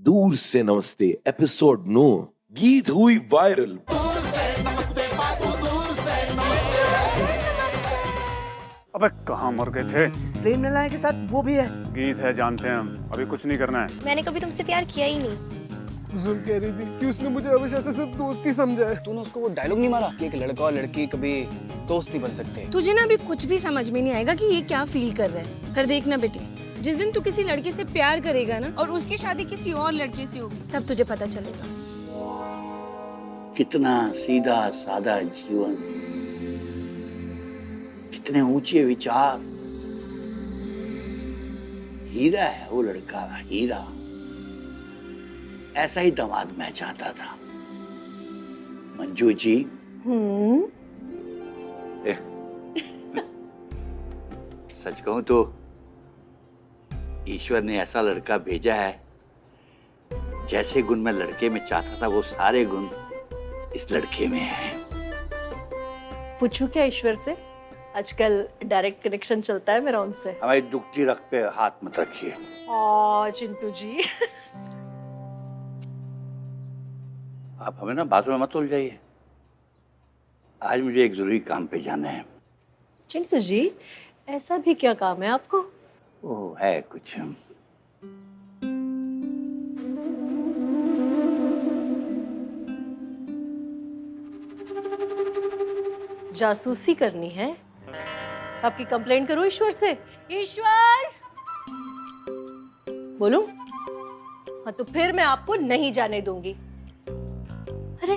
दूर से नमस्ते एपिसोड 9 गीत हुई वायरल। अबे कहाँ मर गए थे? प्रेम नालायक के साथ वो भी है। गीत है जानते हैं हम, अभी कुछ नहीं करना है। मैंने कभी तुमसे प्यार किया ही नहीं। जुल कह रही थी कि उसने मुझे हमेशा से सिर्फ दोस्ती समझा है। तूने उसको वो डायलॉग नहीं मारा कि एक लड़का और लड़की कभी दोस्त नहीं बन सकते? तुझे ना अभी कुछ भी समझ में नहीं आएगा कि ये क्या फील कर रहा है। पर देखना बेटी, जिस दिन तू किसी लड़के से प्यार करेगा ना और उसकी शादी किसी और लड़के से होगी, तब तुझे पता चलेगा। कितना सीधा सादा जीवन, कितने ऊंचे विचार। हीरा है वो लड़का, हीरा। ऐसा ही दामाद मैं चाहता था। मंजू जी, सच कहूं तो ईश्वर ने ऐसा लड़का भेजा है, जैसे गुण मैं लड़के में चाहता था वो सारे गुण इस लड़के में हैं। पूछूं क्या ईश्वर से? आजकल डायरेक्ट कनेक्शन चलता है मेरा उनसे। हमारी दुखती रख पे हाथ मत रखिए। चिंटू जी आप हमें ना बातों में मत उलझाइए। आज मुझे एक जरूरी काम पे जाना है। चिंटू जी, ऐसा भी क्या काम है आपको? वो है कुछ। जासूसी करनी है? आपकी कंप्लेंट करूं ईश्वर से? ईश्वर बोलूं? हाँ तो फिर मैं आपको नहीं जाने दूंगी। अरे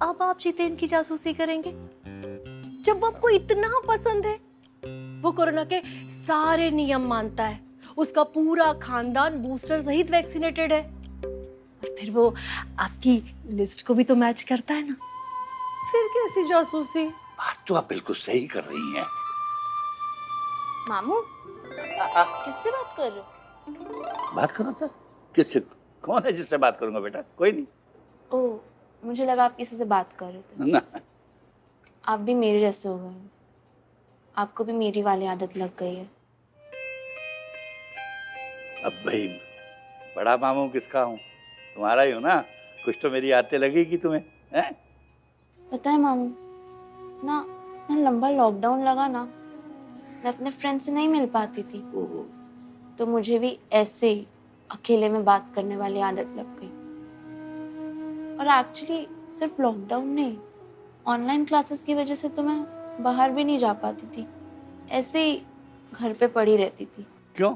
अब आप जितेन की जासूसी करेंगे जब वो आपको इतना पसंद है। वो कोरोना के सारे नियम मानता है, उसका पूरा खानदान बूस्टर सहित वैक्सीनेटेड है, और फिर वो आपकी लिस्ट को भी तो मैच करता है ना। फिर कैसी जासूसी? बात तो आप बिल्कुल सही कर रही हैं। मामू किससे बात कर रहे हो? बात कर रहा था? किससे? कौन है जिससे बात करूंगा बेटा? कोई नहीं। ओह, मुझे लगा आप किसी से बात कर रहे थे। ना। आप भी मेरे जैसे हो गए, आपको भी मेरी वाली आदत लग गई है। अब भाई बड़ा मामू किसका हूँ? तुम्हारा ही हो ना। कुछ तो मेरी आदतें लगेगी तुम्हें, हैं? पता है मामू, ना इतना लंबा लॉकडाउन लगा ना, मैं अपने फ्रेंड से नहीं मिल पाती थी। ओहो। तो मुझे भी ऐसे ही अकेले में बात करने वाली आदत लग गई। और एक्चुअली सिर्फ लॉकडाउन नहीं, ऑनलाइन क्लासेस की वजह से तो मैं बाहर भी नहीं जा पाती थी, ऐसे ही घर पे पड़ी रहती थी। क्यों?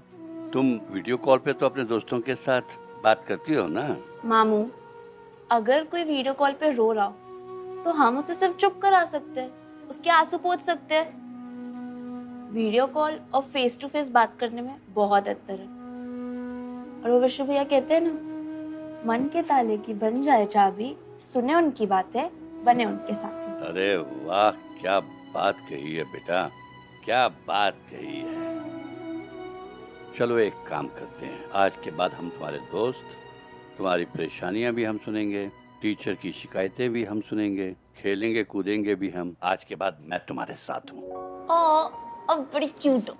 तुम वीडियो कॉल पे तो अपने दोस्तों के साथ बात करती हो ना? मामू, अगर कोई वीडियो कॉल पे रो रहा हो तो हम उसे सिर्फ चुप करा सकते हैं, उसके आंसू पोंछ सकते हैं। वीडियो कॉल और फेस टू फेस बात करने में बहुत अंतर है। और वो विशु भैया कहते हैं ना, मन के ताले की बन जाए चाबी, सुने उनकी बातें, बने उनके साथी। अरे वाह, क्या बात कही है बेटा, क्या बात कही है। चलो एक काम करते हैं, आज के बाद हम तुम्हारे दोस्त, तुम्हारी परेशानियां भी हम सुनेंगे, टीचर की शिकायतें भी हम सुनेंगे, खेलेंगे कूदेंगे भी हम। आज के बाद मैं तुम्हारे साथ हूँ। अब बड़ी क्यूट हो।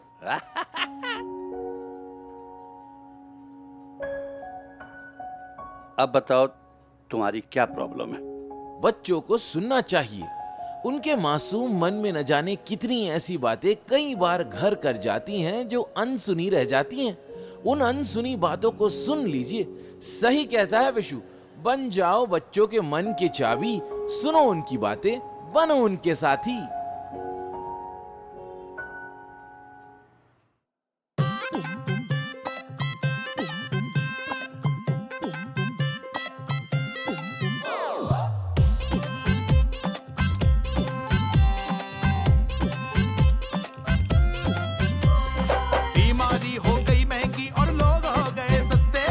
अब बताओ तुम्हारी क्या प्रॉब्लम है? बच्चों को सुनना चाहिए। उनके मासूम मन में न जाने कितनी ऐसी बातें कई बार घर कर जाती हैं जो अनसुनी रह जाती हैं। उन अनसुनी बातों को सुन लीजिए। सही कहता है विशु, बन जाओ बच्चों के मन की चाबी, सुनो उनकी बातें, बनो उनके साथी। बीमारी हो गई महंगी और लोग हो गए सस्ते।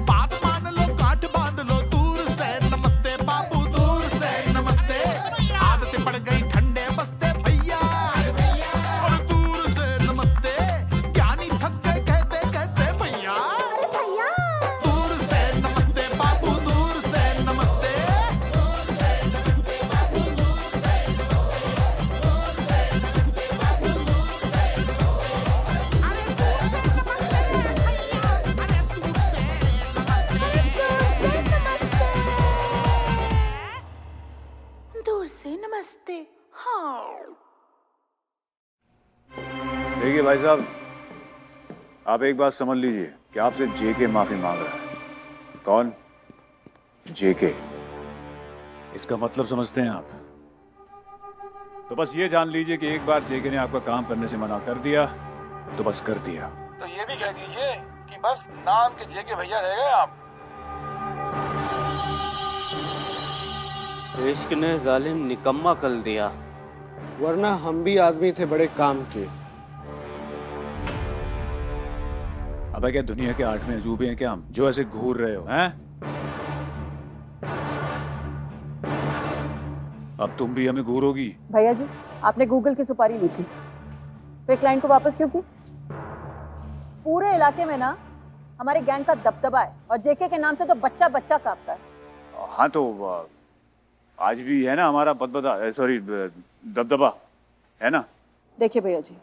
बात मान लो, गांठ बांध लो, दूर से नमस्ते बाबू, दूर से नमस्ते। आदतें पड़ गई ठंडे बस्ते भैया, और दूर से नमस्ते। ज्ञानी थक गए कहते देखिए भाई साहब, आप एक बात समझ लीजिए कि आपसे जेके माफी मांग रहा है। कौन? जेके। इसका मतलब समझते हैं आप? तो बस ये जान लीजिए कि एक बार जेके ने आपका काम करने से मना कर दिया तो बस कर दिया। तो ये भी कह दीजिए कि बस नाम के जेके भैया रह गए आप। इश्क ने जालिम निकम्मा कर दिया, वरना हम भी आदमी थे बड़े काम के। अबे क्या दुनिया के 8वें अजूबे हैं क्या हम, जो ऐसे घूर रहे हो हैं? अब तुम भी हमें घूरोगी? भैया जी, आपने गूगल की सुपारी ली थी, फिर क्लाइंट को वापस क्यों की? पूरे इलाके में ना हमारे गैंग का दबदबा है और जेके के नाम से तो बच्चा बच्चा कांपता है। हाँ तो आज भी है ना हमारा दबदबा है ना। देखिए भैया जी,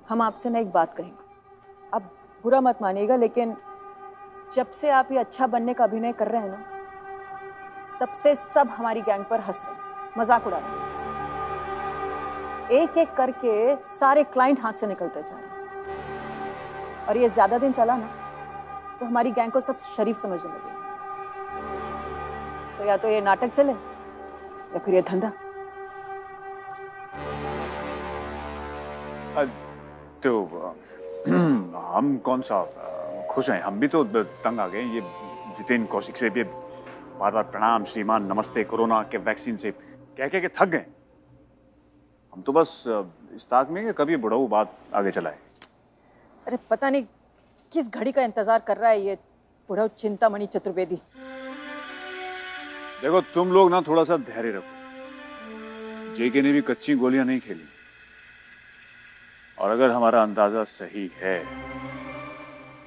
हम आपसे ना एक बात कहेंगे, अब बुरा मत मानिएगा, लेकिन जब से आप ये अच्छा बनने का अभिनय कर रहे हैं ना, तब से सब हमारी गैंग पर हंस रहे हैं, मजाक उड़ा रहे हैं। एक एक करके सारे क्लाइंट हाथ से निकलते जा रहे हैं, और ये ज्यादा दिन चला ना तो हमारी गैंग को सब शरीफ समझने लगे। तो या तो ये नाटक चले या फिर ये धंधा। तो हम कौन सा खुश हैं, हम भी तो तंग आ गए। ये जितेंद्र कौशिक से भी बार बार प्रणाम श्रीमान नमस्ते कोरोना के वैक्सीन से कह के थक गए हम। तो बस इस ताक में कभी बुढ़ाऊ बात आगे चलाए। अरे पता नहीं किस घड़ी का इंतजार कर रहा है ये बुढ़ा चिंतामणि चतुर्वेदी। देखो तुम लोग ना थोड़ा सा धैर्य रखो, जेके ने भी कच्ची गोलियां नहीं खेली, और अगर हमारा अंदाजा सही है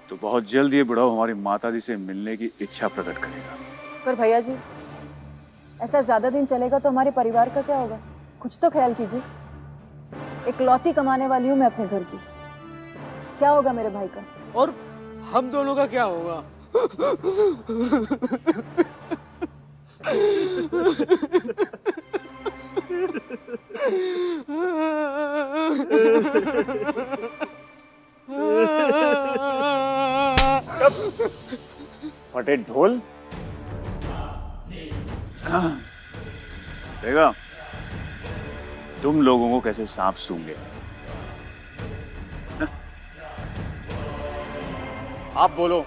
तो बहुत जल्द ये बुढ़ाऊ हमारी माता जी से मिलने की इच्छा प्रकट करेगा। पर भैया जी, ऐसा ज्यादा दिन चलेगा तो हमारे परिवार का क्या होगा? कुछ तो ख्याल कीजिए। इकलौती कमाने वाली हूँ मैं अपने घर की, क्या होगा मेरे भाई का? और हम दोनों का क्या होगा? फटे ढोल। देखा तुम लोगों को कैसे सांप सूंघे। आप बोलो,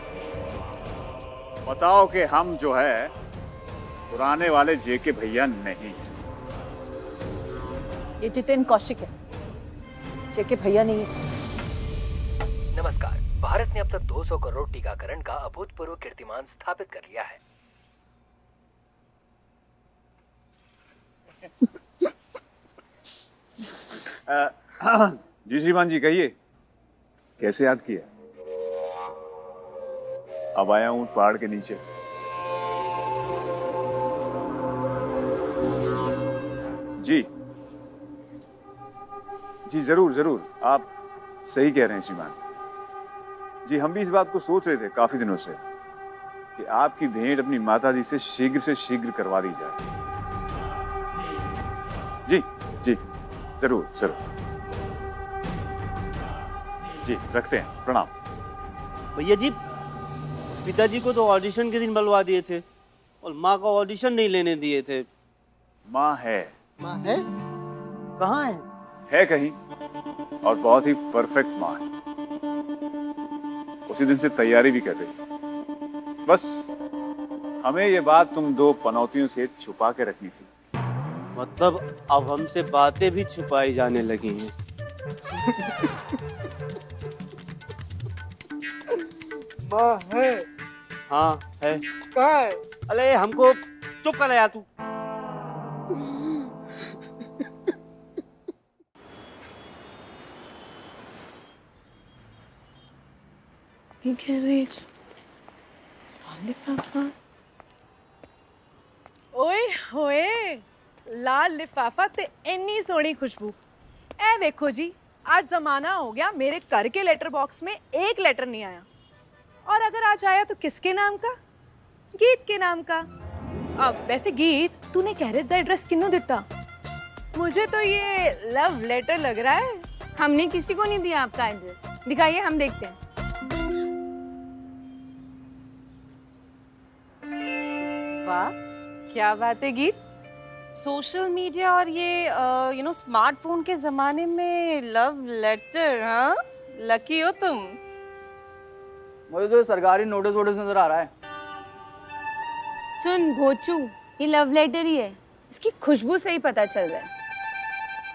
बताओ कि हम जो है पुराने वाले जेके भैया नहीं। ये जितेंद्र कौशिक है, जेके भैया नहीं है। नमस्कार। भारत ने अब तक 200 करोड़ टीकाकरण का अभूतपूर्व कीर्तिमान स्थापित कर लिया है। जी श्रीमान जी कहिए, कैसे याद किया? अब आया हूं पहाड़ के नीचे। जी जी जरूर जरूर, आप सही कह रहे हैं श्रीमान जी। हम भी इस बात को सोच रहे थे काफी दिनों से कि आपकी भेंट अपनी माता जी से शीघ्र करवा दी जाए। जी जी जरूर जरूर जी, रखते हैं, प्रणाम। भैया जी, पिताजी को तो ऑडिशन के दिन बुलवा दिए थे और माँ का ऑडिशन नहीं लेने दिए थे। माँ है? माँ है? कहाँ है? है कहीं, और बहुत ही परफेक्ट माँ है। उसी दिन से तैयारी भी कर रही। बस हमें ये बात तुम दो पनौतियों से छुपा के रखनी थी। मतलब अब हमसे बातें भी छुपाई जाने लगी हैं। माँ है? हाँ है। कहाँ है? अरे हमको चुप कर यार तू। ओए होए, लाल लिफाफा ते इन्नी सोहनी खुशबू। ए देखो जी, आज जमाना हो गया मेरे घर के लेटर बॉक्स में एक लेटर नहीं आया, और अगर आज आया तो किसके नाम का? गीत के नाम का। अब वैसे गीत, तूने कैरेट दा एड्रेस किन्नू दिता? मुझे तो ये लव लेटर लग रहा है। हमने किसी को नहीं दिया आपका एड्रेस, दिखाइए हम देखते हैं। वाह, क्या बात है गीत। सोशल मीडिया और ये स्मार्टफोन के जमाने में लव लेटर, हाँ? लकी हो तुम। मुझे तो सरकारी नोटिस नजर आ रहा है। सुन घोचू, ये लव लेटर ही है, इसकी खुशबू से ही पता चल रहा है।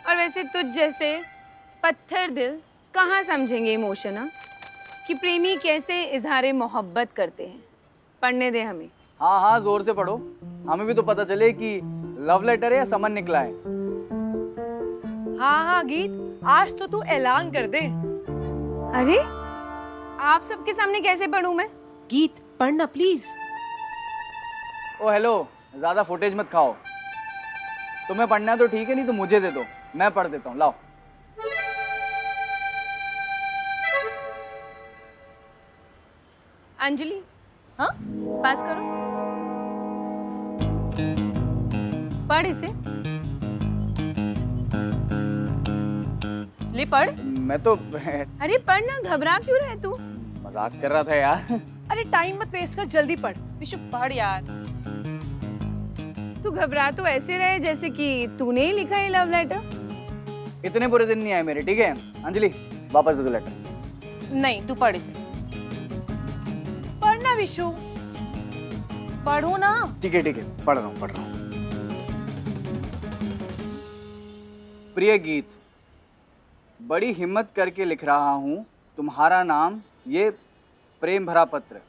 और वैसे तुझ जैसे पत्थर दिल कहाँ समझेंगे इमोशन, हाँ? कि प्रेमी कैसे इजहार मोहब्बत करते हैं। पढ़ने दे हमें। हाँ हाँ, जोर से पढ़ो, हमें भी तो पता चले कि लव लेटर है या समन निकला है। हाँ हाँ गीत, आज तो तू ऐलान कर दे। अरे आप सबके सामने कैसे पढ़ूं मैं? गीत पढ़ना प्लीज। ओ हेलो, ज्यादा फुटेज मत खाओ। तुम्हें पढ़ना है तो ठीक है, नहीं तो मुझे दे दो, मैं पढ़ देता हूँ। लाओ। अंजलि, हाँ? पास करो, पढ़ इसे। ले पढ़। मैं तो अरे पढ़ना, घबरा क्यों रहे तू? मजाक कर रहा था यार। अरे टाइम मत वेस्ट कर, जल्दी पढ़। विशु पढ़ यार। तू घबरा तो ऐसे रहे जैसे कि तूने ही लिखा है लव लेटर। इतने बुरे दिन नहीं आए मेरे, ठीक है? अंजलि वापस दे दो लेटर। नहीं, तू पढ़ इसे। पढ़ना विशु। पढ़ो ना। ठीक है पढ़ रहा हूँ। प्रिय गीत, बड़ी हिम्मत करके लिख रहा हूँ तुम्हारा नाम ये प्रेम भरा पत्र।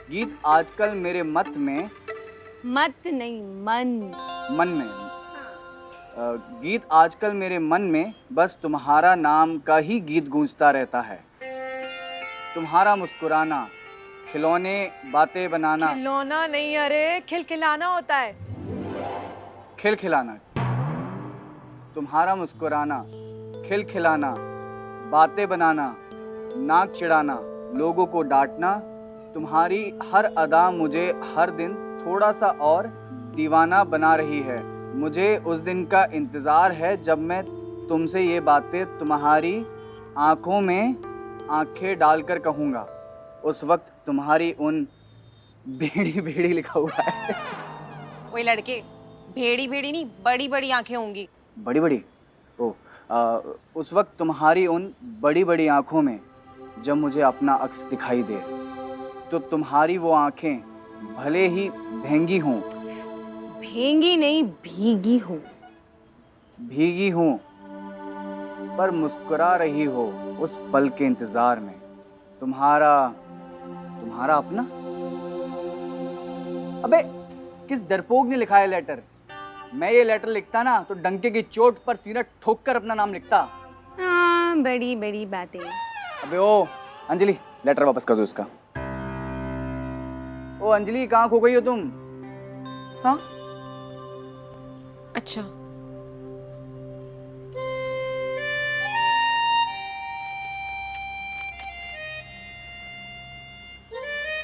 गीत आजकल मेरे मत में, मत नहीं मन में गीत आजकल मेरे मन में बस तुम्हारा नाम का ही गीत गूंजता रहता है। तुम्हारा मुस्कुराना, खिलौने बातें बनाना। खिलौना नहीं, अरे खिलखिलाना होता है। खिलखिलाना। तुम्हारा मुस्कुराना, खिलखिलाना, बातें बनाना, नाक चिढ़ाना, लोगों को डांटना, तुम्हारी हर अदा मुझे हर दिन थोड़ा सा और दीवाना बना रही है। मुझे उस दिन का इंतज़ार है जब मैं तुमसे ये बातें तुम्हारी आँखों में आँखें डालकर कहूँगा। उस वक्त तुम्हारी उन भेड़ी भेड़ी लिखा हुआ है। वही लड़के, भेड़ी भेड़ी नहीं, बड़ी बड़ी आंखें होंगी। बड़ी बड़ी? ओ, उस वक्त तुम्हारी उन बड़ी बड़ी आँखों में जब मुझे अपना अक्स दिखाई दे, तो तुम्हारी वो आँखें भले ही भेंगी हों, भेंगी नहीं भीगी हूँ, भीगी हों, पर मुस्कुरा रही हो उस पल के इंतजार में। तुम्हारा अपना। अबे किस डरपोक ने लिखा है लेटर? मैं ये लेटर लिखता ना तो डंके की चोट पर सीना ठोक कर अपना नाम लिखता। हाँ, बड़ी बड़ी बातें। अबे ओ अंजलि, लेटर वापस कर दो इसका। ओ अंजलि, कहाँ खो गई हो तुम? हाँ? अच्छा।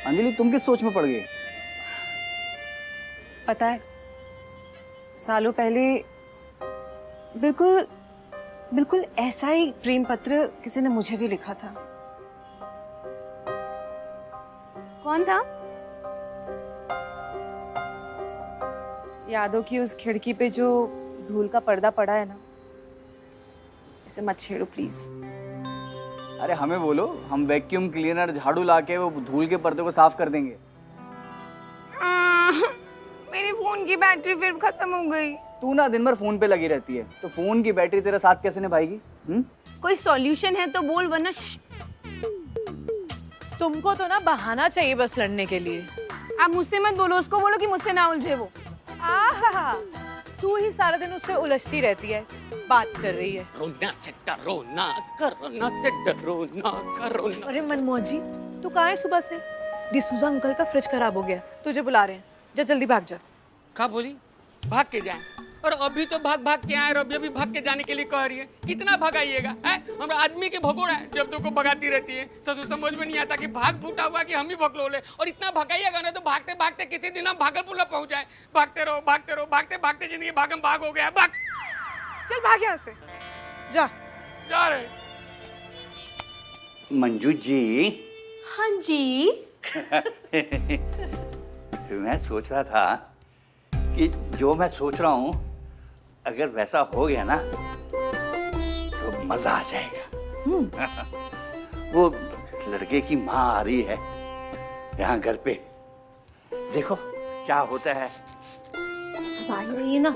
अंजलि, तुम किस सोच में पड़ गई? पता है, सालों पहले बिल्कुल ऐसा ही प्रेम पत्र किसी ने मुझे भी लिखा था। कौन था? यादों की उस खिड़की पे जो धूल का पर्दा पड़ा है ना, इसे मत छेड़ो प्लीज। अरे हमें बोलो, हम वैक्यूम क्लीनर झाड़ू लाके वो धूल के पर्दे को साफ कर देंगे। मेरे फोन की बैटरी फिर खत्म हो गई। तू ना दिन भर फोन पे लगी रहती है, तो फोन की बैटरी तेरा साथ कैसे निभाएगी? कोई सॉल्यूशन है तो बोल, वरना तुमको तो ना बहाना चाहिए बस लड़ने के लिए। आप मुझसे मत बोलो, उसको बोलो कि मुझसे ना उलझे वो। आहा, तू ही सारा दिन उससे उलझती रहती है, बात कर रही है। रोना से डरो ना, कोरोना से डरो ना, कोरोना। अरे मनमोहन जी, तू कहाँ है सुबह से? डिसूजा अंकल का फ्रिज खराब हो गया, तुझे बुला रहे हैं, जा जल्दी भाग जा। क्या बोली? भाग के जाए? और अभी तो भाग के आए और अभी भाग के जाने के लिए कह रही है। कितना भगाइएगा? हमारा आदमी के भगोड़ा है, जब तो को भगाती रहती है। ससुर समझ में नहीं आता कि भाग फूटा हुआ कि हम ही भगलो ले। और इतना भगाइएगा ना तो भागते भागते किसी दिन हम भागलपुर पहुंच जाए। भागते रहो, भागते जिंदगी भागम भाग हो गया। भाग, चल भाग यहाँ से। जा। जा रहे। मंजू जी। हाँ जी। मैं सोच रहा था कि जो मैं सोच रहा हूँ अगर वैसा हो गया ना तो मजा आ जाएगा। वो लड़के की माँ आ रही है यहाँ घर पे, देखो क्या होता है। आ ही रही है ना,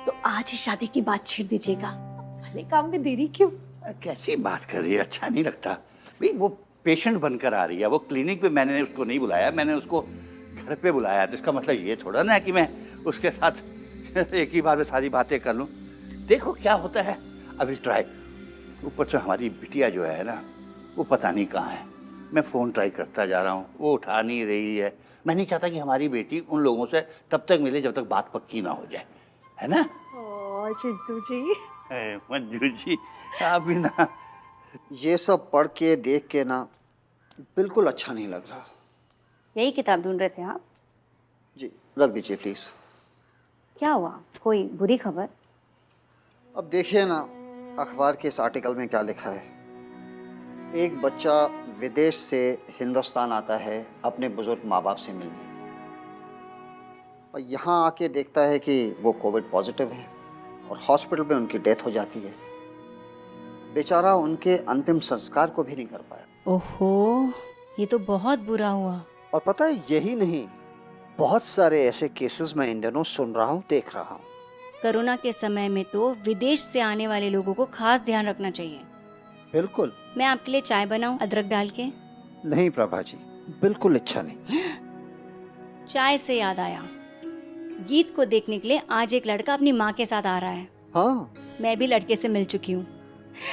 तो आज ही शादी की बात छेड़ दीजिएगा, भले काम में देरी क्यों। कैसी बात कर रही है, अच्छा नहीं लगता भाई। वो पेशेंट बनकर आ रही है, वो क्लिनिक पे मैंने उसको नहीं बुलाया, मैंने उसको घर पे बुलाया। तो इसका मतलब ये थोड़ा ना है कि मैं उसके साथ एक ही बार में सारी बातें कर लूं। देखो क्या होता है, अभी ट्राई। ऊपर से हमारी बिटिया जो है ना, वो पता नहीं कहाँ है। मैं फ़ोन ट्राई करता जा रहा हूँ, वो उठा नहीं रही है। मैं नहीं चाहता कि हमारी बेटी उन लोगों से तब तक मिले जब तक बात पक्की ना हो जाए, है ना। ओ चिंटू जी। मंजू जी आप भी ना, ये सब पढ़ के देख के ना बिल्कुल अच्छा नहीं लग रहा। यही किताब ढूंढ रहे थे आप? जी रख दीजिए प्लीज़। क्या हुआ, कोई बुरी खबर? अब देखिए ना अखबार के इस आर्टिकल में क्या लिखा है। एक बच्चा विदेश से हिंदुस्तान आता है अपने बुजुर्ग माँ बाप से मिलने, और यहाँ आके देखता है कि वो कोविड पॉजिटिव है और हॉस्पिटल में उनकी डेथ हो जाती है। बेचारा उनके अंतिम संस्कार को भी नहीं कर पाया। ओहो, ये तो बहुत बुरा हुआ। और पता है यही नहीं, बहुत सारे ऐसे केसेस मैं इन दिनों सुन रहा हूँ, देख रहा हूँ। कोरोना के समय में तो विदेश से आने वाले लोगों को खास ध्यान रखना चाहिए। बिल्कुल। मैं आपके लिए चाय बनाऊं अदरक डाल के? नहीं प्रभा जी, बिल्कुल इच्छा नहीं। चाय से याद आया, गीत को देखने के लिए आज एक लड़का अपनी माँ के साथ आ रहा है। हाँ, मैं भी लड़के से मिल चुकी हूँ।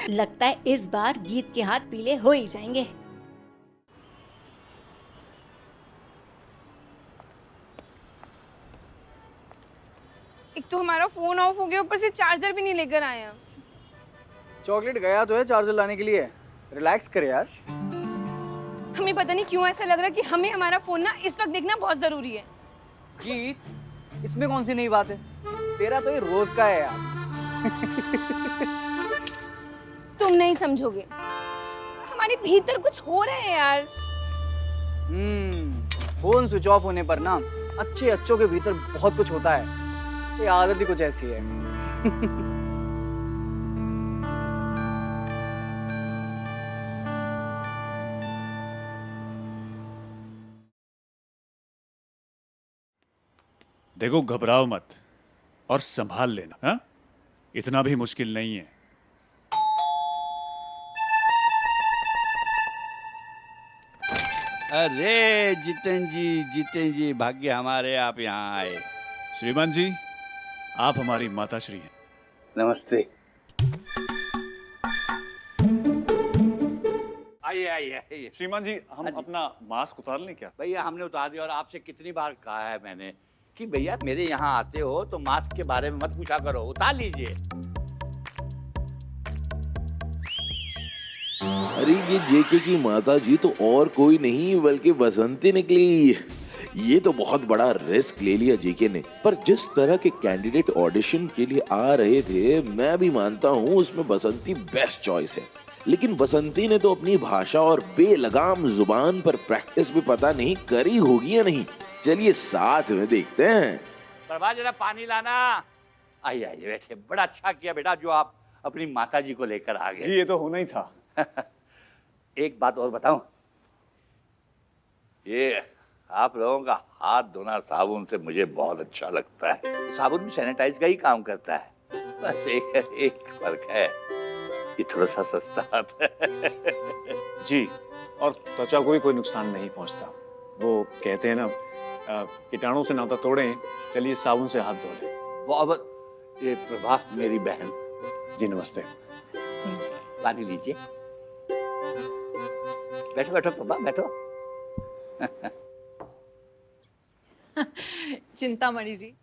लगता है इस बार गीत के हाथ पीले हो ही जाएंगे। एक तो हमारा फोन ऑफ हो गया, ऊपर से चार्जर भी नहीं लेकर आए हम। चॉकलेट गया तो है चार्जर लाने के लिए, रिलैक्स कर यार। हमें पता नहीं क्यों ऐसा लग रहा है कि हमें हमारा फोन ना इस वक्त देखना बहुत जरूरी है। गीत, इसमें कौन सी नई बात है, तेरा तो ये रोज का है यार। तुम नहीं समझोगे, हमारे भीतर कुछ हो रहा है यार। फोन स्विच ऑफ होने पर ना अच्छों के भीतर बहुत कुछ होता है। ये आदत ही कुछ ऐसी है। देखो घबराओ मत और संभाल लेना, हाँ? इतना भी मुश्किल नहीं है। अरे जितेन जी भाग्य हमारे, आप यहाँ आए। श्रीमान जी, आप हमारी माताश्री हैं। नमस्ते। आइए। श्रीमान जी, हम अपना मास्क उतार लें क्या? भैया हमने उतार दिया, और आपसे कितनी बार कहा है मैंने कि भैया मेरे यहाँ आते हो तो मास्क के बारे में मत पूछा करो, उतार लीजिए। अरे ये जेके की माता जी तो और कोई नहीं बल्कि बसंती निकली। ये तो बहुत बड़ा रिस्क ले लिया जेके ने, पर जिस तरह के कैंडिडेट ऑडिशन के लिए आ रहे थे, मैं भी मानता हूँ उसमें बसंती बेस्ट चॉइस है। लेकिन बसंती ने तो अपनी भाषा और बेलगाम जुबान पर प्रैक्टिस भी पता नहीं करी होगी या नहीं। चलिए साथ में देखते हैं। प्रभा जरा पानी लाना। आइए बैठे। बड़ा अच्छा किया बेटा जो आप अपनी माता जी को लेकर आ गए। जी ये तो होना ही था। एक बात और बताऊं, ये आप लोगों का हाथ धोना साबुन से मुझे बहुत अच्छा लगता है। साबुन भी सैनिटाइज का ही काम करता है, बस एक फर्क है, ये थोड़ा सा सस्ता आता है। जी, और त्वचा को भी कोई नुकसान नहीं पहुंचता। वो कहते हैं ना, कीटाणु से नाता तोड़ें, चलिए साबुन से हाथ धो लें। बहुत। ये प्रभा मेरी बहन। जी नमस्ते। पानी लीजिए। बैठो बैठो प्रभा बैठो। चिंतामणि जी,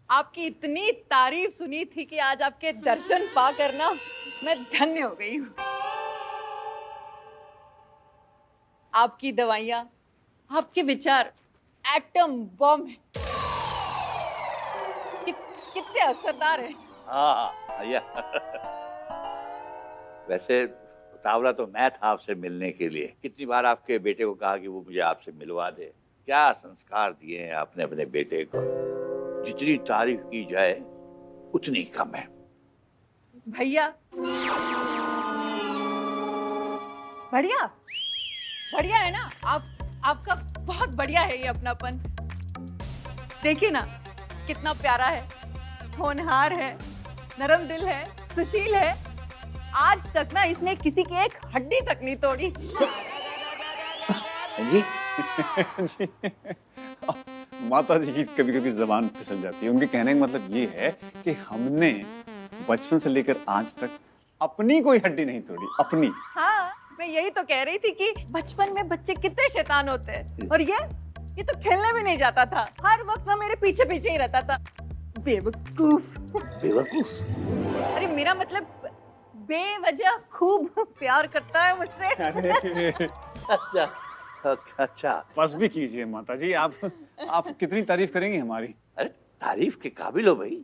आपकी इतनी तारीफ सुनी थी कि आज आपके दर्शन पा कर ना मैं धन्य हो गई हूँ। आपकी दवाइयाँ, आपके विचार एटम बम है। कितने असरदार है। हाँ भैया। वैसे उतावला तो मैं था आपसे मिलने के लिए। कितनी बार आपके बेटे को कहा कि वो मुझे आपसे मिलवा दे। क्या संस्कार दिए हैं आपने अपने बेटे को। जितनी तारीफ की जाए उतनी कम है। भैया बढ़िया बढ़िया है ना। आपका बहुत बढ़िया है ये अपनापन। देखिए ना कितना प्यारा है, होनहार है, नरम दिल है, सुशील है। आज तक ना इसने किसी की एक हड्डी तक नहीं तोड़ी। जी जी माता जी की कभी कभी जबान फिसल जाती है। उनके कहने का मतलब ये है कि हमने बचपन से लेकर आज तक अपनी कोई हड्डी नहीं तोड़ी। अपनी। हाँ मैं यही तो कह रही थी कि बचपन में बच्चे कितने शैतान होते हैं। और ये तो खेलने भी नहीं जाता था, हर वक्त ना मेरे पीछे पीछे ही रहता था। बेवकूफ। बेवकूफ? अरे मेरा मतलब बेवजह खूब प्यार करता है मुझसे। अच्छा अच्छा बस भी कीजिए माता जी। आप कितनी तारीफ करेंगी हमारी। अरे तारीफ के काबिल हो भाई।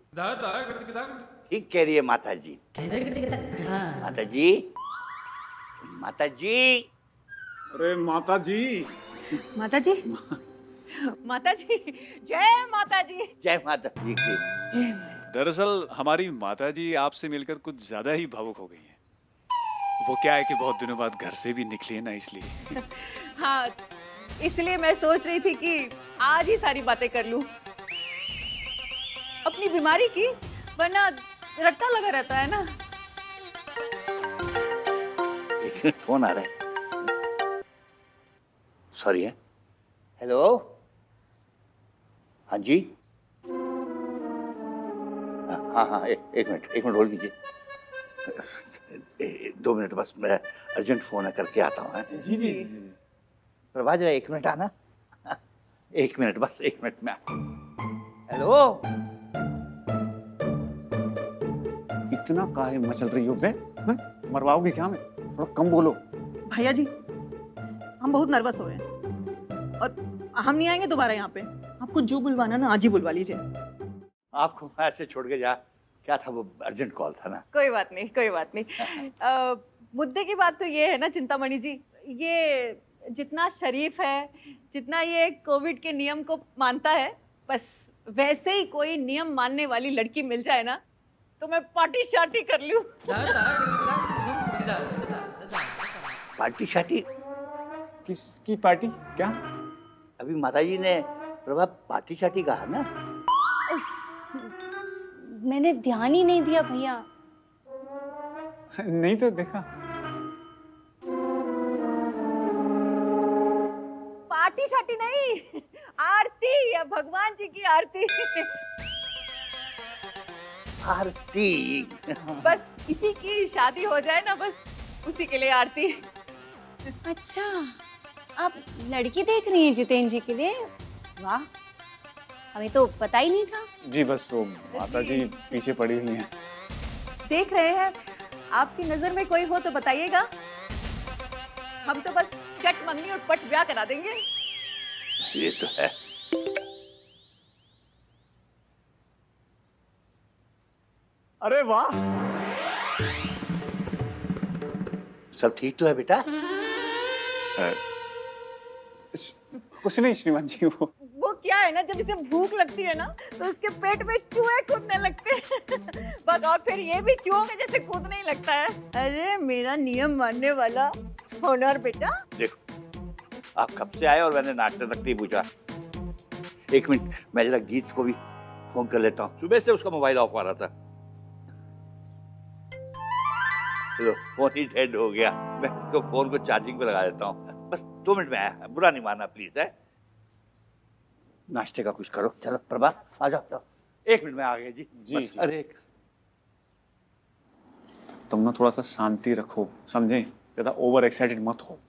ठीक कह रही है माता जी। माता जी माता जी। अरे माता जी माता जी माता जी जय माता जी। जय माता जी की। दरअसल हमारी माता जी आपसे मिलकर कुछ ज्यादा ही भावुक हो गई हैं। वो क्या है कि बहुत दिनों बाद घर से भी निकली है ना, इसलिए। हाँ इसलिए मैं सोच रही थी कि आज ही सारी बातें कर लूं अपनी बीमारी की, वरना रट्टा लगा रहता है ना। फोन आ रहा है। सॉरी है। हेलो। हाँ जी। हाँ एक मिनट होल्ड कीजिए। 2 मिनट बस, मैं अर्जेंट फोन है करके आता हूँ। जी जी। प्रभा जरा 1 मिनट आना। 1 मिनट बस, 1 मिनट में। हेलो। इतना काहे मचल रही हो बे? मरवाओगे क्या हमें? थोड़ा कम बोलो। भैया जी हम बहुत नर्वस हो रहे हैं और हम नहीं आएंगे दोबारा यहाँ पे। आपको जो बुलवाना ना आज ही बुलवा लीजिए। आपको ऐसे छोड़ के जा, क्या था वो अर्जेंट कॉल था ना। कोई बात नहीं कोई बात नहीं। मुद्दे की बात तो ये है ना चिंतामणि जी, ये जितना शरीफ है, जितना ये कोविड के नियम को मानता है, बस वैसे ही कोई नियम मानने वाली लड़की मिल जाए ना तो मैं पार्टी शार्टी कर लूं। पार्टी शार्टी? किसकी पार्टी? क्या? अभी माताजी ने प्रभा पार्टी शार्टी कहा ना। मैंने ध्यान ही नहीं दिया भैया। नहीं तो देखा। पार्टी शार्टी नहीं, आरती या भगवान जी की आरती। आरती। बस इसी की शादी हो जाए ना, बस उसी के लिए आरती। अच्छा आप लड़की देख रही हैं जितेंद्र जी के लिए? वाह, हमें तो पता ही नहीं था। जी बस वो माता जी पीछे पड़ी हुई हैं। देख रहे हैं, आपकी नजर में कोई हो तो बताइएगा। हम तो बस चट मंगनी और पट ब्याह करा देंगे। ये तो है। अरे वाह। सब ठीक तो है बेटा? कुछ नहीं श्रीमान जी। वो क्या है ना, जब इसे भूख लगती है ना तो उसके पेट में चूहे कूदने लगते हैं। बस, और फिर ये भी चूहों के जैसे कूदने ही लगता है। अरे मेरा नियम मानने वाला होनहार बेटा। देखो आप कब से आए और मैंने नाश्ता तक नहीं पूछा। 1 मिनट, मैं जरा गीत को भी फोन कर लेता हूँ। सुबह से उसका मोबाइल ऑफ आ रहा था। चलो फोन ही डेड हो गया। मैं उसको फोन को चार्जिंग पे लगा देता हूँ। बस 2 मिनट में आया, बुरा नहीं मानना प्लीज है। नाश्ते का कुछ करो। चलो प्रभा आ जाओ। 1 मिनट में आ गए जी। जी। अरे तुम ना थोड़ा सा शांति रखो, समझे? ज्यादा ओवर एक्साइटेड मत हो।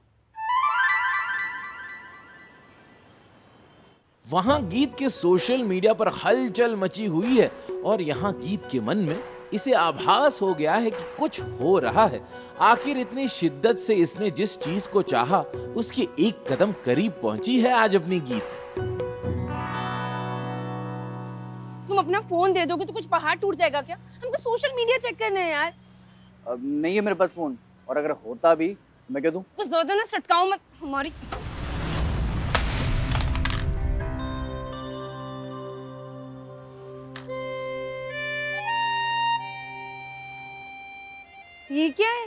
वहां गीत के सोशल मीडिया पर हलचल मची हुई है और यहाँ गीत के मन में इसे आभास हो गया है कि कुछ हो रहा है। आखिर इतनी शिद्दत से इसने जिस चीज को चाहा उसके एक कदम करीब पहुंची है आज अपनी गीत। तुम अपना फोन दे दोगे तो कुछ पहाड़ टूट जाएगा क्या? हमको सोशल मीडिया चेक करना है यार। नहीं है मेरे पास फोन। और अगर होता भी मैं कह दूं कुछ ज्यादा ना सटकाओ मत हमारी। ये क्या है?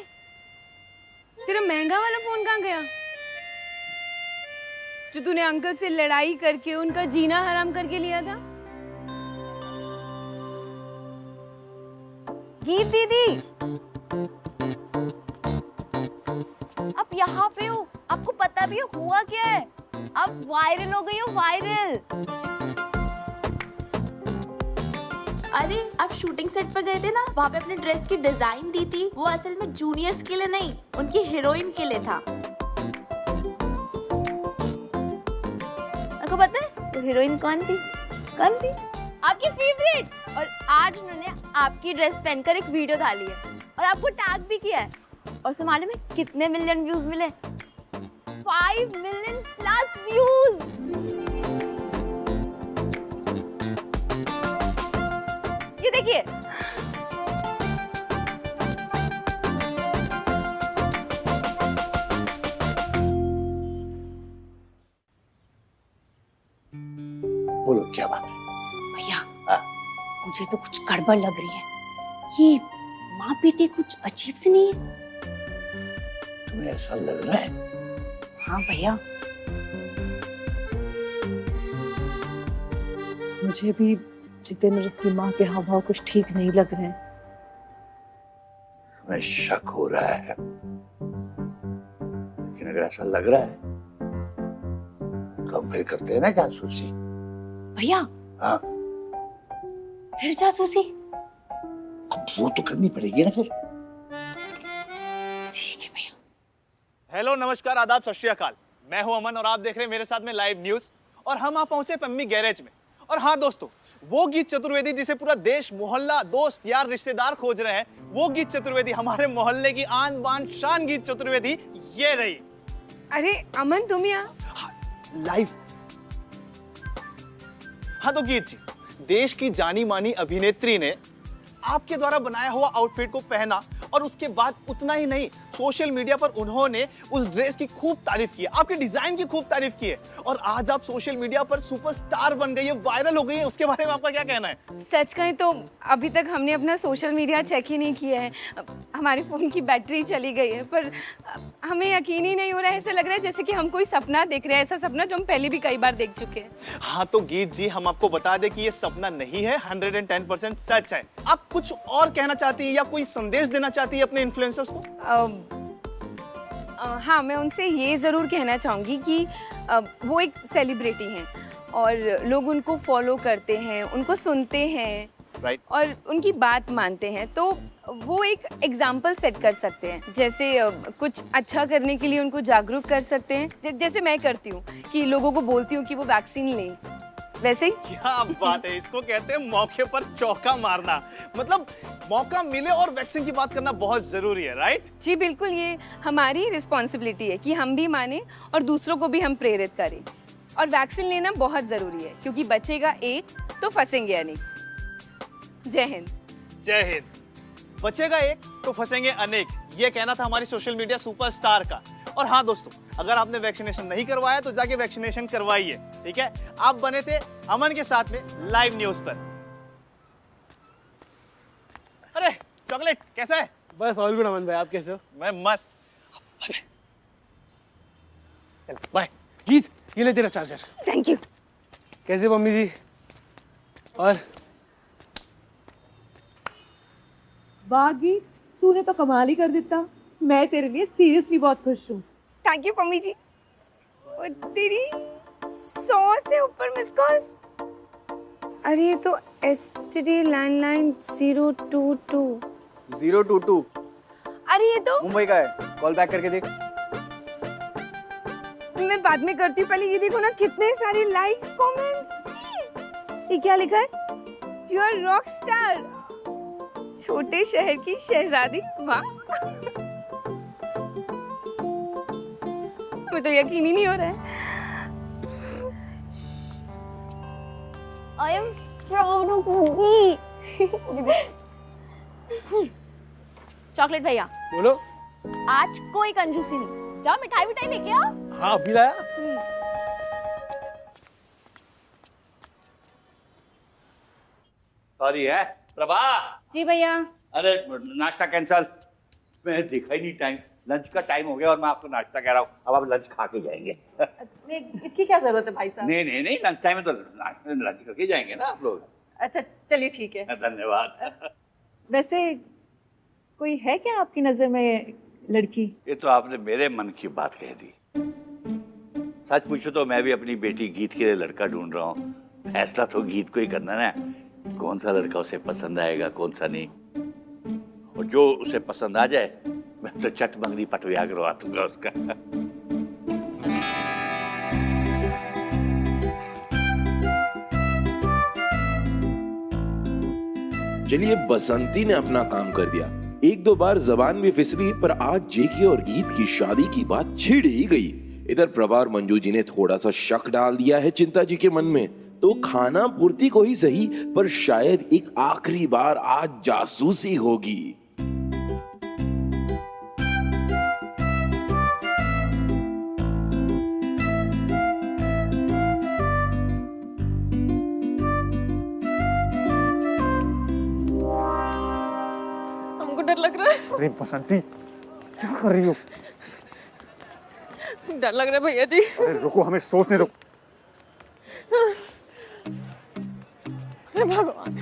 तेरा महंगा वाला फोन कहाँ गया जो तूने अंकल से लड़ाई करके उनका जीना हराम करके लिया था? गीत दीदी, आप यहाँ पे हो, आपको पता भी है हुआ क्या है? आप वायरल हो गई हो, वायरल। अरे आप शूटिंग सेट पर गए थे ना, वहाँ पे अपने ड्रेस की डिजाइन दी थी, वो असल में जूनियर्स के लिए नहीं, उनकी हीरोइन के लिए था। आपको पता है वो हीरोइन कौन थी? कौन थी? आपकी फेवरेट। और आज उन्होंने आपकी ड्रेस पहनकर एक वीडियो डाली है और आपको टैग भी किया है। और उसे मालूम है कितने मिलियन व्यूज मिले? 5 मिलियन प्लस व्यूज। ये देखिए, बोलो क्या बात है? भैया मुझे तो कुछ गड़बड़ लग रही है। ये माँ बेटे कुछ अजीब से नहीं है? तुम्हें ऐसा लग रहा है? हाँ भैया, मुझे भी जितेंद्र इसकी माँ के हाव भाव कुछ ठीक नहीं लग रहे हैं। तुम्हें शक हो रहा है, लेकिन अगर ऐसा लग रहा है तो हम फिर करते हैं ना जासूसी। भैया हाँ, फिर जासूसी? अब वो तो करनी पड़ेगी ना फिर। ठीक है भैया। हेलो, नमस्कार, आदाब, सत श्री अकाल। मैं हूं अमन और आप देख रहे हैं मेरे साथ में लाइव न्यूज। और हम आ पहुंचे पम्मी गैरेज में। और हाँ दोस्तों, वो गीत चतुर्वेदी जिसे पूरा देश, मोहल्ला, दोस्त, यार, रिश्तेदार खोज रहे हैं, वो गीत चतुर्वेदी, हमारे मोहल्ले की आन बान शान गीत चतुर्वेदी, ये रही। अरे अमन, तुम यहाँ? लाइव। हाँ तो गीत जी, देश की जानी मानी अभिनेत्री ने आपके द्वारा बनाया हुआ आउटफिट को पहना और उसके बाद उतना ही नहीं, सोशल मीडिया पर उन्होंने उस ड्रेस की खूब तारीफ की, आपके डिजाइन की खूब तारीफ की है और आज आप सोशल मीडिया पर सुपरस्टार बन गई है, वायरल हो गई है। उसके बारे में आपका क्या कहना है? सच कहें तो अभी तक हमने अपना सोशल मीडिया चेक ही नहीं किया है। हमारे फोन की बैटरी चली गई है, पर हमें यकीन ही नहीं हो रहा है। ऐसा लग रहा है जैसे कि हम कोई सपना देख रहे हैं, ऐसा सपना जो हम पहले भी कई बार देख चुके हैं। हाँ तो गीत जी, हम आपको बता दें कि ये सपना नहीं है, 110% सच है। आप कुछ और कहना चाहती है या कोई संदेश देना चाहती है अपने इन्फ्लुएंसर्स को? हाँ, मैं उनसे ये ज़रूर कहना चाहूँगी कि वो एक सेलिब्रिटी हैं और लोग उनको फॉलो करते हैं, उनको सुनते हैं, राइट, और उनकी बात मानते हैं, तो वो एक एग्जाम्पल सेट कर सकते हैं। जैसे कुछ अच्छा करने के लिए उनको जागरूक कर सकते हैं, जैसे मैं करती हूँ कि लोगों को बोलती हूँ कि वो वैक्सीन लें, वैसे ही। क्या बात है, इसको कहते हैं मौके पर चौका मारना। मतलब मौका मिले और वैक्सीन की बात करना बहुत जरूरी है, राइट? जी बिल्कुल, ये हमारी रिस्पॉन्सिबिलिटी है कि हम भी माने और दूसरों को भी हम प्रेरित करें। और वैक्सीन लेना बहुत जरूरी है, क्योंकि बचेगा एक तो फंसेंगे अनेक। जय हिंद। जय हिंद। बचेगा एक तो फंसेंगे अनेक, ये कहना था हमारी सोशल मीडिया सुपरस्टार का। और हाँ दोस्तों, अगर आपने वैक्सीनेशन नहीं करवाया तो जाके वैक्सीनेशन करवाइए, ठीक है? आप बने थे अमन के साथ में लाइव न्यूज पर। अरे चॉकलेट कैसा है? बस ऑल गुड अमन भाई, आप कैसे हो? मैं मस्त। बाय। गीत, ये ले तेरा चार्जर। Thank you. कैसे मम्मी जी? और वाह गीत, तूने तो कमाल ही कर देता। मैं तेरे लिए सीरियसली बहुत खुश हूँ। थैंक यू मम्मी जी। और तेरी 100 से ऊपर मिस कॉल्स। अरे ये तो एसटीडी लैंडलाइन 022। 022। अरे ये तो मुंबई का है, कॉल बैक करके देख। मैं बाद में करती हूँ, पहले ये देखो ना कितने सारे लाइक्स कमेंट्स। ये क्या लिखा है? यू आर रॉक स्टार, छोटे शहर की शहजादी। वाह, मुझे तो यकीन ही नहीं हो रहा है। I am proud of you. Chocolate भैया, बोलो। आज कोई कंजूसी नहीं, जाओ मिठाई विठाई लेके आओ। हाँ अभी लाया। सॉरी है प्रभा। जी भैया। अरे नाश्ता कैंसल, मैं देखा ही नहीं टाइम, लंच का टाइम हो गया और मैं आपको नाश्ता कह रहा हूँ, अब आप लंच खा के जाएंगे। इसकी क्या जरूरत है भाई साहब? नहीं लंच टाइम में तो लंच करके जाएंगे ना आप लोग। अच्छा चलिए ठीक है। धन्यवाद। वैसे कोई है क्या आपकी नजर में लड़की? ये तो आपने मेरे मन की बात कह दी। सच पूछो तो मैं भी अपनी बेटी गीत के लिए लड़का ढूंढ रहा हूँ। फैसला तो गीत को ही करना ना, कौन सा लड़का उसे पसंद आएगा कौन सा नहीं, और जो उसे पसंद आ जाए मैं तो चट मंगनी पटविया करवा दूंगा उसका। चलिए बसंती ने अपना काम कर दिया, एक दो बार जबान भी फिसली, पर आज जेके और गीत की शादी की बात छिड़ ही गई। इधर प्रभा और मंजू जी ने थोड़ा सा शक डाल दिया है चिंता जी के मन में, तो खाना पूर्ति को ही सही पर शायद एक आखिरी बार आज जासूसी होगी। हमको डर लग रहा है। अरे बसंती क्या कर रही हो? डर लग रहा है भैया जी। अरे रुको, हमें सोचने दो। हे भगवान।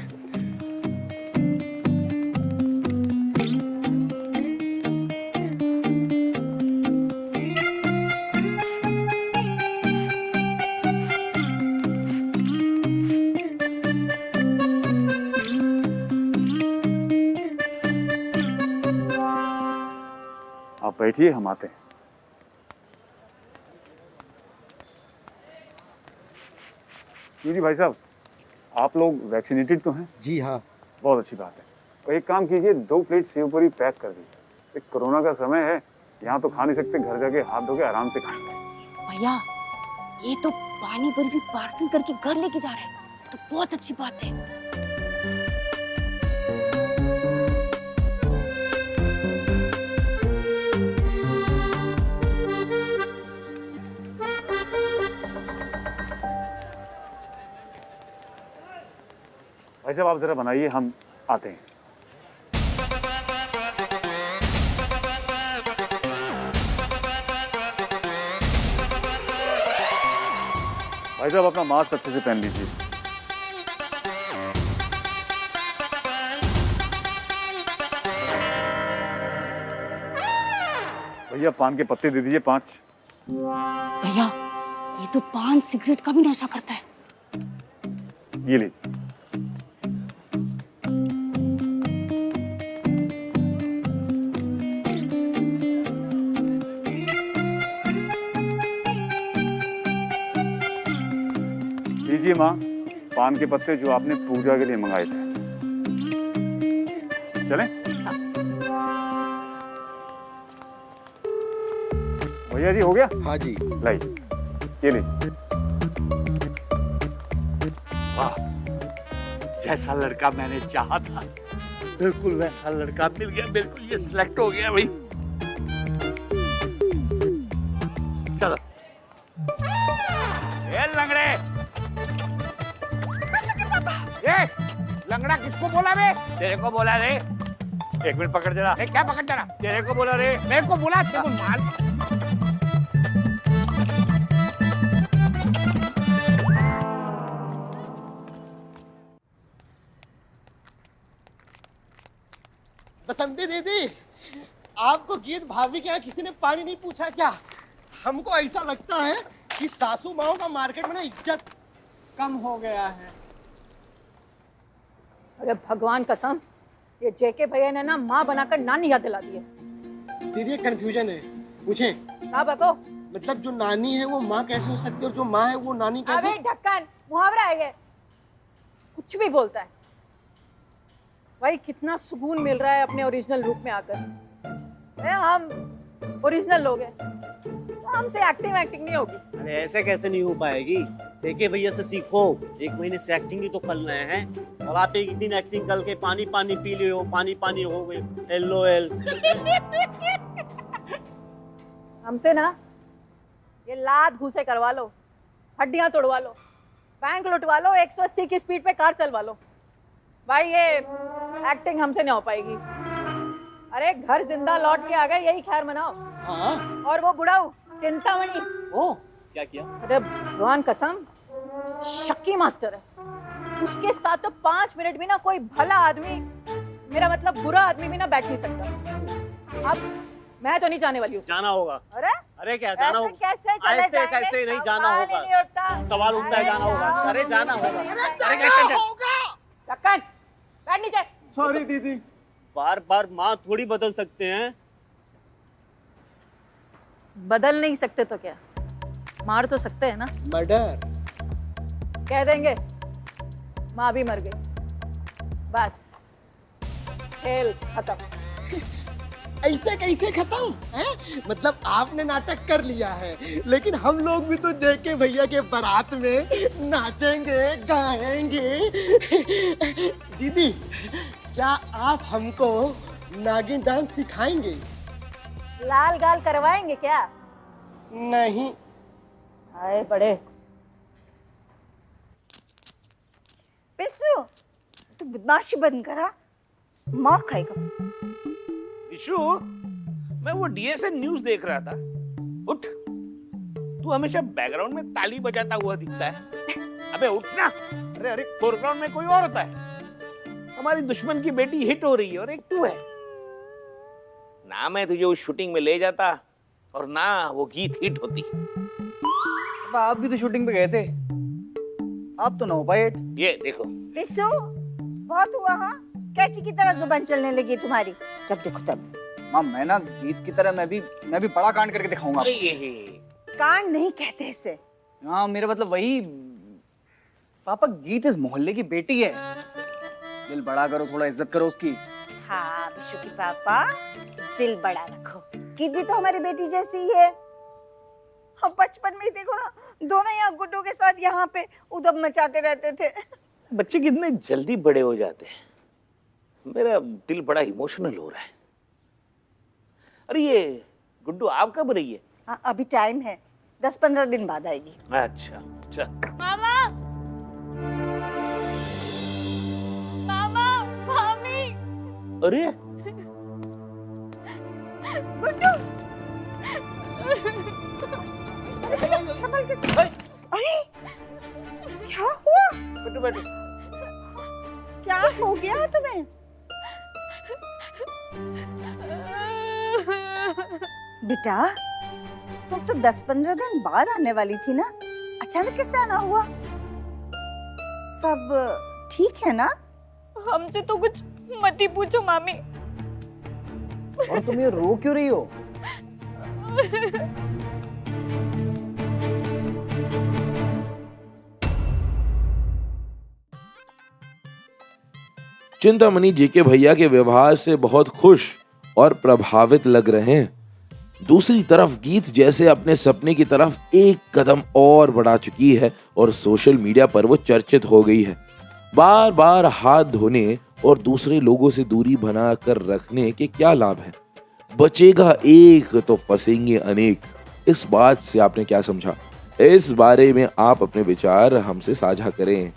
आप बैठिए, हम आते हैं। जी भाई साहब, आप लोग वैक्सीनेटेड तो हैं? जी हाँ। बहुत अच्छी बात है। तो एक काम कीजिए, 2 प्लेट सेव पूरी पैक कर दीजिए। कोरोना का समय है, यहाँ तो खा नहीं सकते, घर जाके हाथ धो के आराम से खाएंगे। भैया ये तो पानी बर्फी पार्सल करके घर लेके जा रहे हैं, तो बहुत अच्छी बात है। भाई साहब आप जरा बनाइए, हम आते हैं। भाई साहब अपना मास्क अच्छे से पहन लीजिए। भैया पान के पत्ते दे दीजिए 5। भैया ये तो पान सिगरेट का भी नशा करता है। ये लीजिए। लीजिए माँ, पान के पत्ते जो आपने पूजा के लिए मंगाए थे। चलें? भैया जी हो गया? हाँ जी। लाइए, ये लीजिए। वाह, जैसा लड़का मैंने चाहा था बिल्कुल वैसा लड़का मिल गया, बिल्कुल ये सिलेक्ट हो गया भाई। चलो ये लंगड़े, ए, लंगड़ा किसको बोला बे? तेरे को बोला रे। 1 मिनट पकड़ जरा। क्या पकड़ जरा? तेरे को बोला रे। मेरे को बोला, तेरे को मार। बसंती दीदी, आपको गीत भाभी के यहाँ किसी ने पानी नहीं पूछा क्या? हमको ऐसा लगता है कि सासू माओ का मार्केट में ना इज्जत कम हो गया है। अरे भगवान कसम, ये जेके भैया ने ना माँ बनाकर नानी याद दिला दी है। दीदी कंफ्यूजन है, पूछें? क्या बको? मतलब जो नानी है वो माँ कैसे हो सकती है और जो माँ है वो नानी कैसे? अबे ढक्कन, मुहावरा है ये, कुछ भी बोलता है। भाई कितना सुकून मिल रहा है अपने ओरिजिनल रूप में आकर। हम ओरिजिनल लोग हैं, तो हमसे एक्टिंग नहीं होगी। अरे ऐसे कैसे नहीं हो पाएगी? देखे भैया से सीखो, 1 महीने से एक्टिंग ही तो कर रहे हैं, और आप एक दिन एक्टिंग करके पानी पानी पी ले हो, पानी पानी हो गए, LOL। हमसे ना ये लात घूसे करवा लो, हड्डियां तोड़वा लो, बैंक लुटवा लो, 180 की स्पीड पे कार चलवा लो। भाई ये एक्टिंग हमसे नहीं हो पाएगी। अरे घर जिंदा लौट के आ गए, यही खैर मनाओ। हाँ? और वो बुढ़ाऊ चिंतामणि, ओ क्या किया? अरे भगवान कसम शक्की मास्टर है, उसके साथ तो 5 मिनट भी ना कोई भला आदमी, मेरा मतलब बुरा आदमी भी ना बैठ नहीं सकता। अब मैं तो नहीं जाने वाली उसको। जाना होगा। अरे क्या जाना होगा? कैसे चले ऐसे जाएंगे? कैसे नहीं जाना सवाल ही होगा? नहीं उठता। सवाल उठता है, जाना होगा। अरे जाना होगा। अरे कैसे चक्कर बैठ नीचे। सॉरी दीदी। बार बार माँ थोड़ी बदल सकते हैं। बदल नहीं सकते तो क्या, मार तो सकते हैं ना। मर्डर कह देंगे माँ भी मर गई, बस खेल खत्म। ऐसे कैसे खत्म है? मतलब आपने नाटक कर लिया है, लेकिन हम लोग भी तो जेके भैया के बारात में नाचेंगे गाएंगे। दीदी क्या आप हमको नागिन डांस सिखाएंगे? लाल गाल करवाएंगे क्या? नहीं। आए बड़े। पिस्सू तू बदमाशी बंद करा, मार खाएगा। विशु, मैं वो डीएसएन न्यूज देख रहा था। उठ, तू हमेशा बैकग्राउंड में ताली बजाता हुआ दिखता है। अबे उठ ना। अरे अरे, फोरग्राउंड में कोई और होता है। हमारी दुश्मन की बेटी हिट हो रही है और एक तू है ना। मैं तुझे उस शूटिंग में ले जाता और ना वो गीत हिट होती। आप भी तो शूटिंग पे गए थे, आप तो ना हो पाए। ये देखो पिस्सू बहुत हुआ। हाँ, कैची की तरह जुबान चलने लगी तुम्हारी, जब देखो तब। माँ मैं ना गीत की तरह मैं भी बड़ा कांड करके दिखाऊंगा। कांड नहीं कहते इसे। हाँ मेरा मतलब वही, पापा गीत इस मोहल्ले की बेटी है, दिल बड़ा करो, थोड़ा इज्जत करो उसकी। हाँ विशु की पापा, दिल बड़ा रखो। गीत भी तो हमारी बेटी जैसी ही है। हम बचपन में ही देखो ना, दोनों यहाँ गुड्डू के साथ यहाँ पे उधम मचाते रहते थे। बच्चे कितने जल्दी बड़े हो जाते हैं। मेरा दिल बड़ा इमोशनल हो रहा है। अरे ये गुड्डू आप कब रही है? हाँ अभी टाइम है, 10-15 दिन बाद आएगी। अच्छा अच्छा। मामा, मामा, मामी। अरे गुड्डू, संभल के संभल। अरे क्या हुआ? बैठो बैठो। क्या हो गया तुम्हें? बेटा तुम तो 10-15 दिन बाद आने वाली थी ना, अचानक कैसे आना हुआ? सब ठीक है ना? हमसे तो कुछ मत ही पूछो मामी। और तुम ये रो क्यों रही हो? चिंतामणि जेके भैया के व्यवहार से बहुत खुश और प्रभावित लग रहे हैं। दूसरी तरफ गीत जैसे अपने सपने की तरफ एक कदम और बढ़ा चुकी है और सोशल मीडिया पर वो चर्चित हो गई है। बार बार हाथ धोने और दूसरे लोगों से दूरी बना कर रखने के क्या लाभ है? बचेगा एक तो फंसेंगे अनेक। इस बात से आपने क्या समझा? इस बारे में आप अपने विचार हमसे साझा करें।